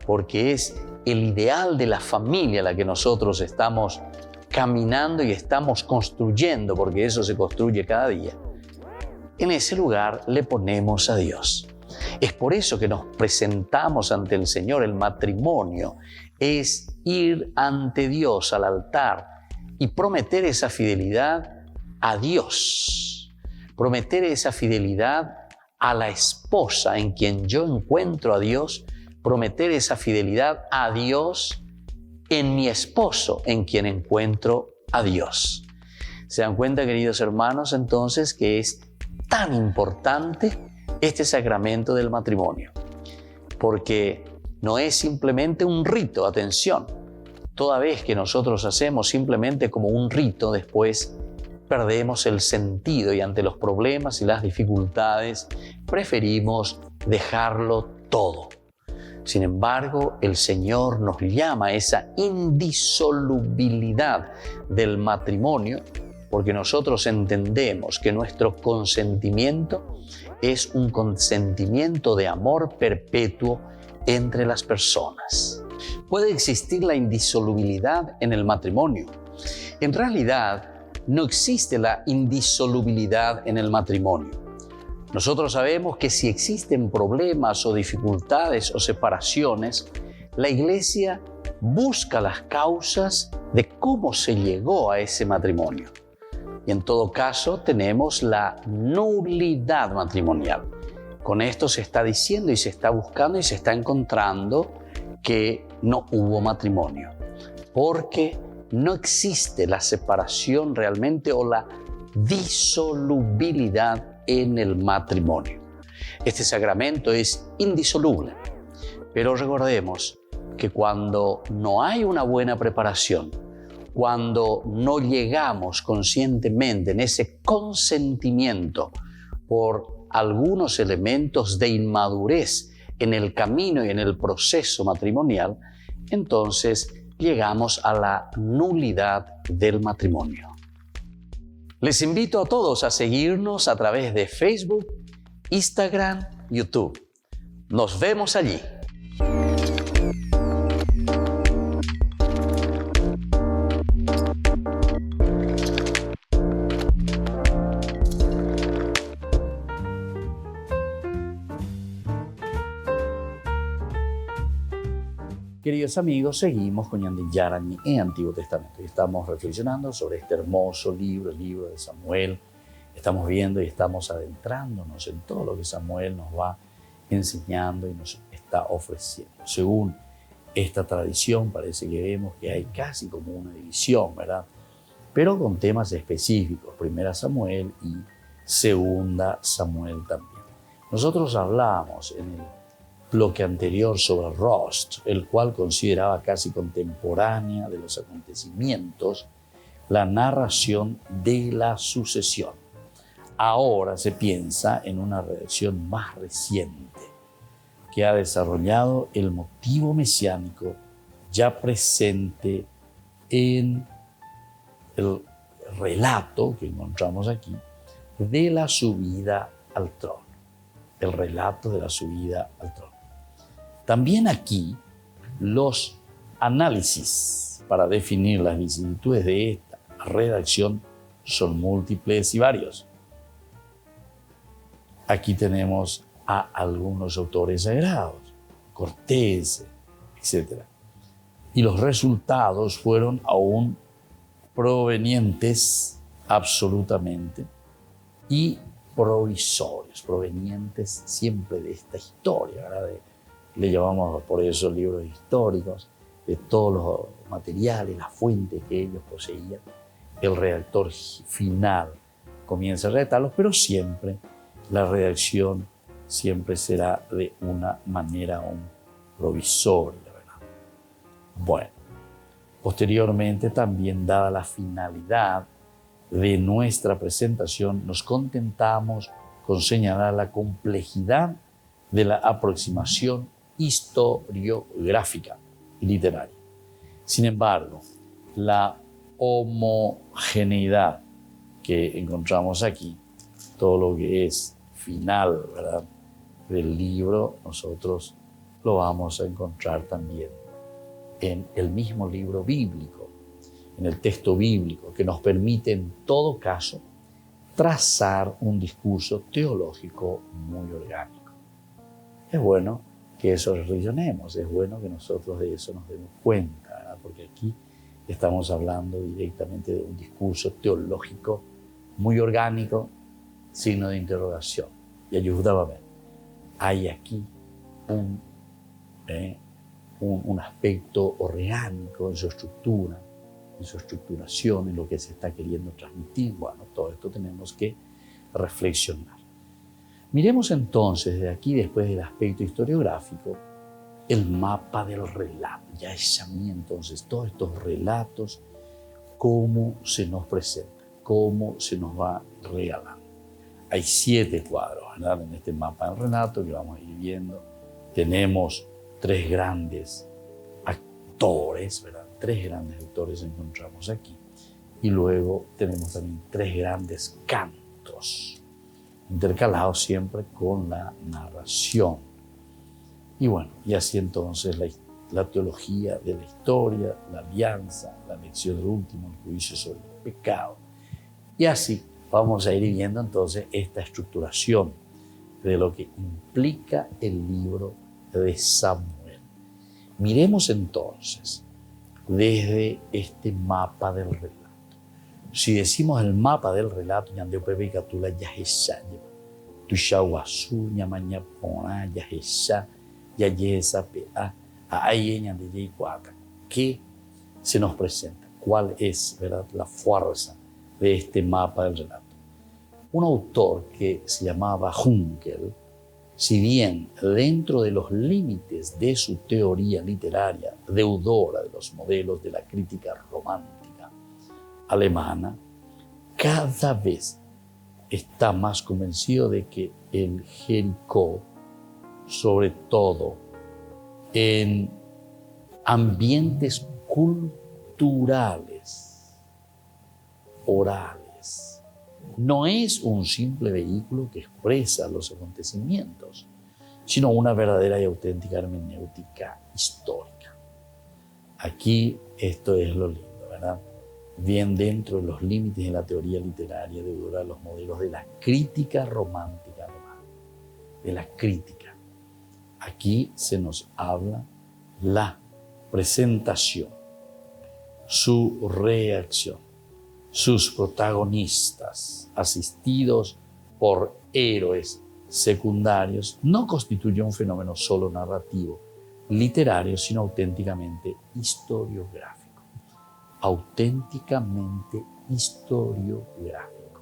porque es el ideal de la familia la que nosotros estamos caminando y estamos construyendo, porque eso se construye cada día, en ese lugar le ponemos a Dios. Es por eso que nos presentamos ante el Señor. El matrimonio es ir ante Dios al altar y prometer esa fidelidad a Dios, prometer esa fidelidad a la esposa en quien yo encuentro a Dios, prometer esa fidelidad a Dios en mi esposo en quien encuentro a Dios. ¿Se dan cuenta, queridos hermanos, entonces que es tan importante este sacramento del matrimonio? Porque no es simplemente un rito, atención. Toda vez que nosotros hacemos simplemente como un rito, después perdemos el sentido y ante los problemas y las dificultades preferimos dejarlo todo. Sin embargo, el Señor nos llama a esa indisolubilidad del matrimonio porque nosotros entendemos que nuestro consentimiento es un consentimiento de amor perpetuo entre las personas. Puede existir la indisolubilidad en el matrimonio. En realidad, no existe la indisolubilidad en el matrimonio. Nosotros sabemos que si existen problemas o dificultades o separaciones, la Iglesia busca las causas de cómo se llegó a ese matrimonio. Y en todo caso tenemos la nulidad matrimonial. Con esto se está diciendo y se está buscando y se está encontrando que no hubo matrimonio, porque no existe la separación realmente o la disolubilidad en el matrimonio. Este sacramento es indisoluble, pero recordemos que cuando no hay una buena preparación, cuando no llegamos conscientemente en ese consentimiento por algunos elementos de inmadurez en el camino y en el proceso matrimonial, entonces llegamos a la nulidad del matrimonio. Les invito a todos a seguirnos a través de Facebook, Instagram, YouTube. Nos vemos allí. Queridos amigos, seguimos con Ñande Yarañe en Antiguo Testamento y estamos reflexionando sobre este hermoso libro, el libro de Samuel. Estamos viendo y estamos adentrándonos en todo lo que Samuel nos va enseñando y nos está ofreciendo. Según esta tradición, parece que vemos que hay casi como una división, ¿verdad? Pero con temas específicos, Primera Samuel y Segunda Samuel también. Nosotros hablamos en el bloque anterior sobre Rost, el cual consideraba casi contemporánea de los acontecimientos la narración de la sucesión. Ahora se piensa en una redacción más reciente que ha desarrollado el motivo mesiánico ya presente en el relato que encontramos aquí de la subida al trono. El relato de la subida al trono. También aquí los análisis para definir las vicisitudes de esta redacción son múltiples y varios. Aquí tenemos a algunos autores sagrados, Cortés, etc. Y los resultados fueron aún provenientes absolutamente y provisorios, provenientes siempre de esta historia, ¿verdad? Le llamamos por eso libros históricos, de todos los materiales, las fuentes que ellos poseían. El redactor final comienza a redactarlos, pero siempre la redacción siempre será de una manera aún provisoria, ¿verdad? Bueno, posteriormente también, dada la finalidad de nuestra presentación, nos contentamos con señalar la complejidad de la aproximación historiográfica y literaria. Sin embargo, la homogeneidad que encontramos aquí, todo lo que es final, ¿verdad?, del libro, nosotros lo vamos a encontrar también en el mismo libro bíblico, en el texto bíblico, que nos permite en todo caso trazar un discurso teológico muy orgánico. Es bueno que eso reflexionemos, es bueno que nosotros de eso nos demos cuenta, ¿verdad? Porque aquí estamos hablando directamente de un discurso teológico muy orgánico, signo de interrogación. Y ayúdame a ver, hay aquí un aspecto orgánico en su estructura, en su estructuración, en lo que se está queriendo transmitir. Bueno, todo esto tenemos que reflexionar. Miremos entonces de aquí, después del aspecto historiográfico, el mapa del relato. Ya es a mí entonces todos estos relatos, cómo se nos presenta, cómo se nos va regalando. Hay 7 cuadros, ¿verdad?, en este mapa del relato que vamos a ir viendo. Tenemos 3 grandes actores, ¿verdad? 3 grandes actores encontramos aquí. Y luego tenemos también 3 grandes cantos, intercalados siempre con la narración. Y bueno, y así entonces la teología de la historia, la alianza, la lección del último, el juicio sobre el pecado. Y así vamos a ir viendo entonces esta estructuración de lo que implica el libro de Samuel. Miremos entonces desde este mapa del relato. Si decimos el mapa del relato, ñandeu pepe catula yahesha, tuyaguazú, ñamañapona, yahesha, yayesa pea, ahí ñandeyei cuata. ¿Qué se nos presenta? ¿Cuál es, verdad, la fuerza de este mapa del relato? Un autor que se llamaba Hunkel, si bien dentro de los límites de su teoría literaria, deudora de los modelos de la crítica romántica alemana, cada vez está más convencido de que el Jericó, sobre todo en ambientes culturales, orales, no es un simple vehículo que expresa los acontecimientos, sino una verdadera y auténtica hermenéutica histórica. Aquí esto es lo lindo, ¿verdad? Bien dentro de los límites de la teoría literaria deudora de los modelos de la crítica romántica alemana, de la crítica. Aquí se nos habla la presentación, su reacción, sus protagonistas, asistidos por héroes secundarios, no constituye un fenómeno solo narrativo, literario, sino auténticamente historiográfico. Auténticamente historiográfico.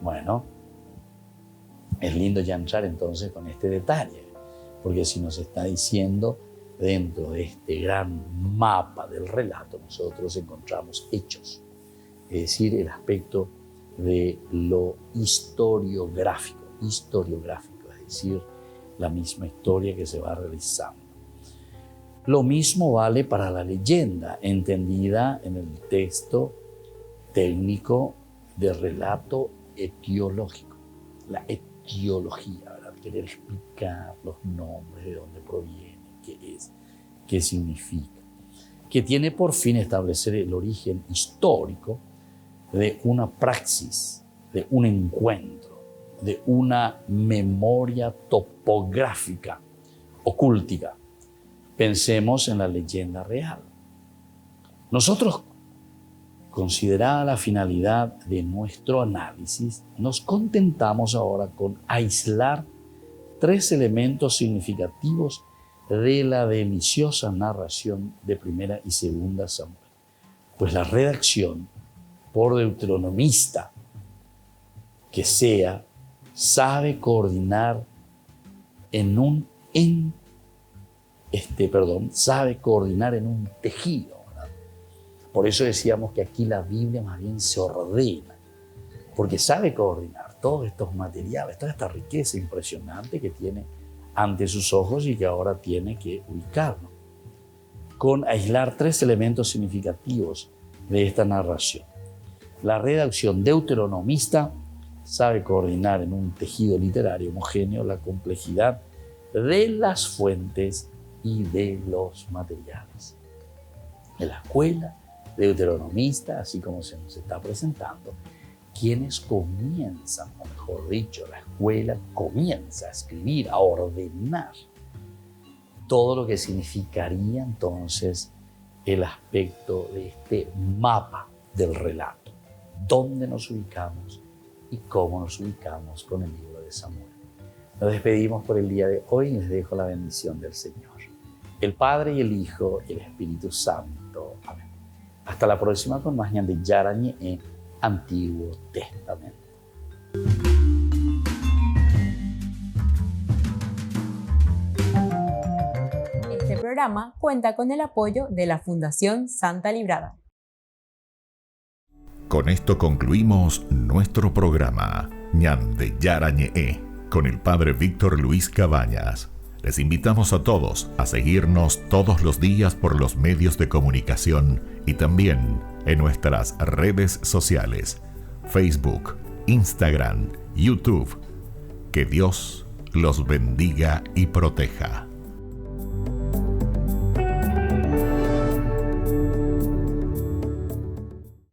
Bueno, es lindo ya entrar entonces con este detalle, porque si nos está diciendo dentro de este gran mapa del relato, nosotros encontramos hechos, es decir, el aspecto de lo historiográfico, es decir, la misma historia que se va realizando. Lo mismo vale para la leyenda, entendida en el texto técnico de relato etiológico, la etiología, ¿verdad? Querer explicar los nombres, de dónde proviene, qué es, qué significa, que tiene por fin establecer el origen histórico de una praxis, de un encuentro, de una memoria topográfica o cúltica. Pensemos en la leyenda real. Nosotros, considerada la finalidad de nuestro análisis, nos contentamos ahora con aislar 3 elementos significativos de la deliciosa narración de Primera y Segunda Samuel. Pues la redacción por deuteronomista que sea, sabe coordinar sabe coordinar en un tejido, ¿verdad? Por eso decíamos que aquí la Biblia más bien se ordena, porque sabe coordinar todos estos materiales, toda esta riqueza impresionante que tiene ante sus ojos y que ahora tiene que ubicarlo. Con aislar 3 elementos significativos de esta narración. La redacción deuteronomista sabe coordinar en un tejido literario homogéneo la complejidad de las fuentes y de los materiales. En la escuela deuteronomista, así como se nos está presentando, quienes comienzan, o mejor dicho, la escuela comienza a escribir, a ordenar todo lo que significaría entonces el aspecto de este mapa del relato. Dónde nos ubicamos y cómo nos ubicamos con el libro de Samuel. Nos despedimos por el día de hoy y les dejo la bendición del Señor. El Padre y el Hijo y el Espíritu Santo. Amén. Hasta la próxima con más ñande Yarañe en Antiguo Testamento. Este programa cuenta con el apoyo de la Fundación Santa Librada. Con esto concluimos nuestro programa ñande Yarañe con el Padre Víctor Luis Cabañas. Les invitamos a todos a seguirnos todos los días por los medios de comunicación y también en nuestras redes sociales, Facebook, Instagram, YouTube. Que Dios los bendiga y proteja.